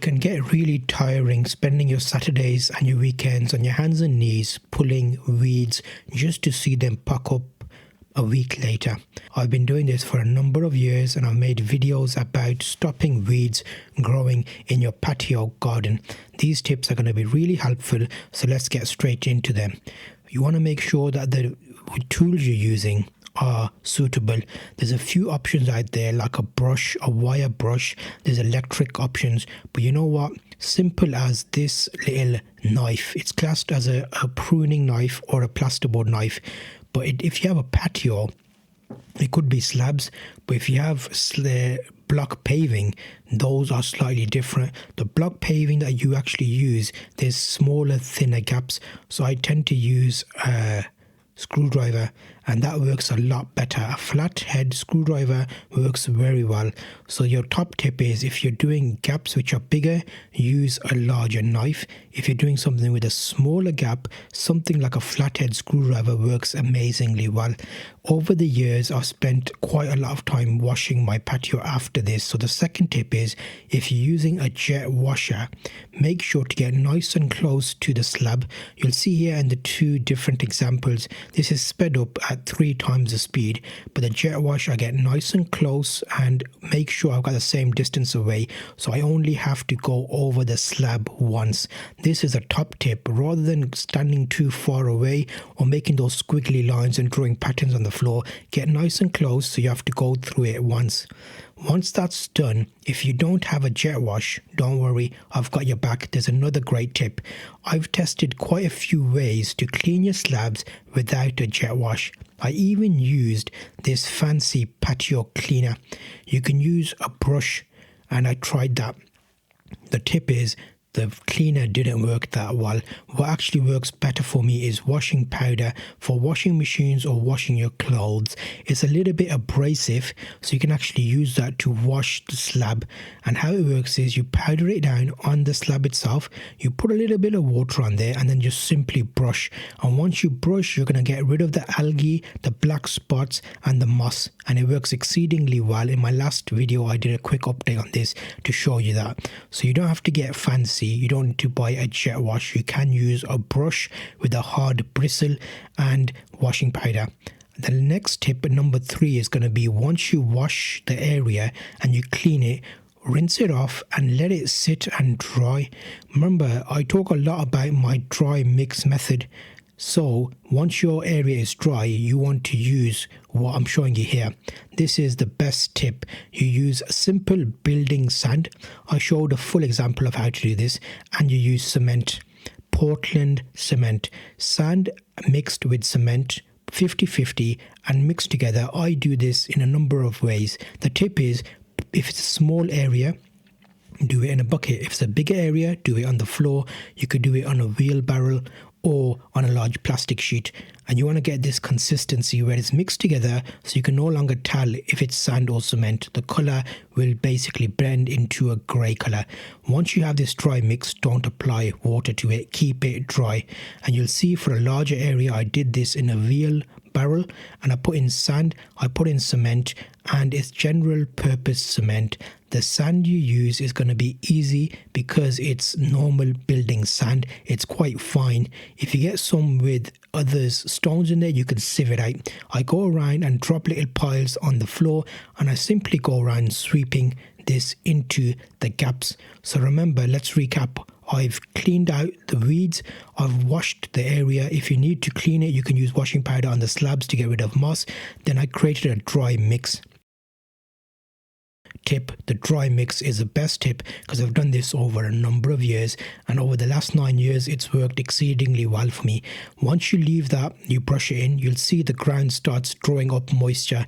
can get really tiring spending your Saturdays and your weekends on your hands and knees pulling weeds just to see them puck up a week later. I've been doing this for a number of years and I've made videos about stopping weeds growing in your patio garden. These tips are going to be really helpful, so let's get straight into them. You want to make sure that the tools you're using are suitable. There's a few options out there like a brush, a wire brush, there's electric options, but you know what? Simple as this little knife. It's classed as a pruning knife or a plasterboard knife, but if you have a patio, it could be slabs, but if you have block paving, those are slightly different. The block paving that you actually use, there's smaller, thinner gaps, so I tend to use a screwdriver, and that works a lot better. A flathead screwdriver works very well. So your top tip is, if you're doing gaps which are bigger, use a larger knife. If you're doing something with a smaller gap, something like a flathead screwdriver works amazingly well. Over the years, I've spent quite a lot of time washing my patio after this. So the second tip is, if you're using a jet washer, make sure to get nice and close to the slab. You'll see here in the two different examples, this is sped up at 3 times the speed, but the jet wash I get nice and close and make sure I've got the same distance away, so I only have to go over the slab once. This is a top tip. Rather than standing too far away or making those squiggly lines and drawing patterns on the floor, get nice and close so you have to go through it once. Once that's done, if you don't have a jet wash, don't worry, I've got your back. There's another great tip. I've tested quite a few ways to clean your slabs without a jet wash. I even used this fancy patio cleaner. You can use a brush, and I tried that. The tip is, the cleaner didn't work that well. What actually works better for me is washing powder for washing machines or washing your clothes. It's a little bit abrasive, so you can actually use that to wash the slab. And how it works is, you powder it down on the slab itself, you put a little bit of water on there, and then just simply brush. And once you brush, you're going to get rid of the algae, the black spots and the moss, and it works exceedingly well. In my last video I did a quick update on this to show you that. So you don't have to get fancy. You don't need to buy a jet wash. You can use a brush with a hard bristle and washing powder. The next tip, number 3, is going to be, once you wash the area and you clean it, rinse it off and let it sit and dry. Remember, I talk a lot about my dry mix method. So once your area is dry, you want to use what I'm showing you here. This is the best tip. You use simple building sand. I showed a full example of how to do this. And you use cement, Portland cement, sand mixed with cement, 50-50 and mixed together. I do this in a number of ways. The tip is, if it's a small area, do it in a bucket. If it's a bigger area, do it on the floor. You could do it on a wheelbarrow or on a large plastic sheet, and you want to get this consistency where it's mixed together so you can no longer tell if it's sand or cement. The color will basically blend into a gray color. Once you have this dry mix, don't apply water to it, keep it dry. And you'll see for a larger area, I did this in a wheelbarrow, and I put in sand, I put in cement, and it's general purpose cement. The sand you use is going to be easy because it's normal building sand. It's quite fine. If you get some with others stones in there, you can sieve it out. I go around and drop little piles on the floor, and I simply go around sweeping this into the gaps. So remember, let's recap. I've cleaned out the weeds, I've washed the area. If you need to clean it, you can use washing powder on the slabs to get rid of moss. Then I created a dry mix. Tip, the dry mix is the best tip because I've done this over a number of years, and over the last 9 years it's worked exceedingly well for me. Once you leave that, you brush it in, you'll see the ground starts drawing up moisture.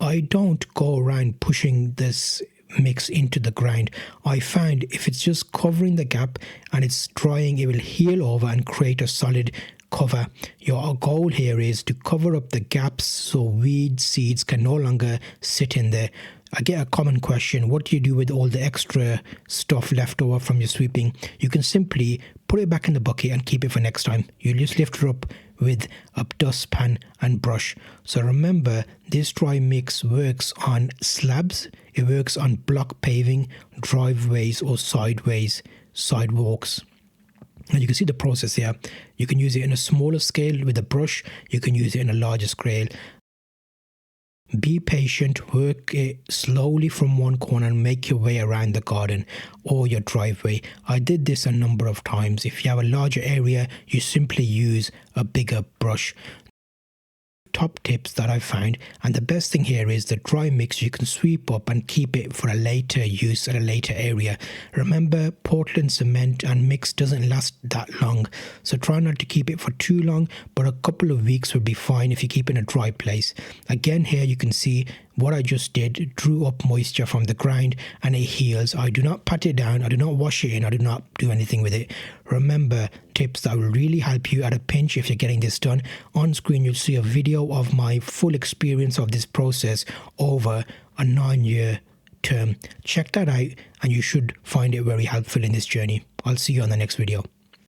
I don't go around pushing this mix into the ground. I find if it's just covering the gap and it's drying, it will heal over and create a solid cover. Your goal here is to cover up the gaps so weed seeds can no longer sit in there. I get a common question, what do you do with all the extra stuff left over from your sweeping? You can simply put it back in the bucket and keep it for next time. You just lift it up, with a dustpan and brush. So remember, this dry mix works on slabs, it works on block paving, driveways or sidewalks. And you can see the process here. You can use it in a smaller scale with a brush, you can use it in a larger scale. Be patient, work it slowly from one corner and make your way around the garden or your driveway. I did this a number of times. If you have a larger area, you simply use a bigger brush. Top tips that I found, and the best thing here is the dry mix you can sweep up and keep it for a later use at a later area. Remember, Portland cement and mix doesn't last that long, so try not to keep it for too long, but a couple of weeks would be fine if you keep it in a dry place. Again, here you can see what I just did drew up moisture from the ground and it heals. I do not pat it down, I do not wash it in, I do not do anything with it. Remember, tips that will really help you at a pinch if you're getting this done. On screen you'll see a video of my full experience of this process over a 9-year term. Check that out and you should find it very helpful in this journey. I'll see you on the next video.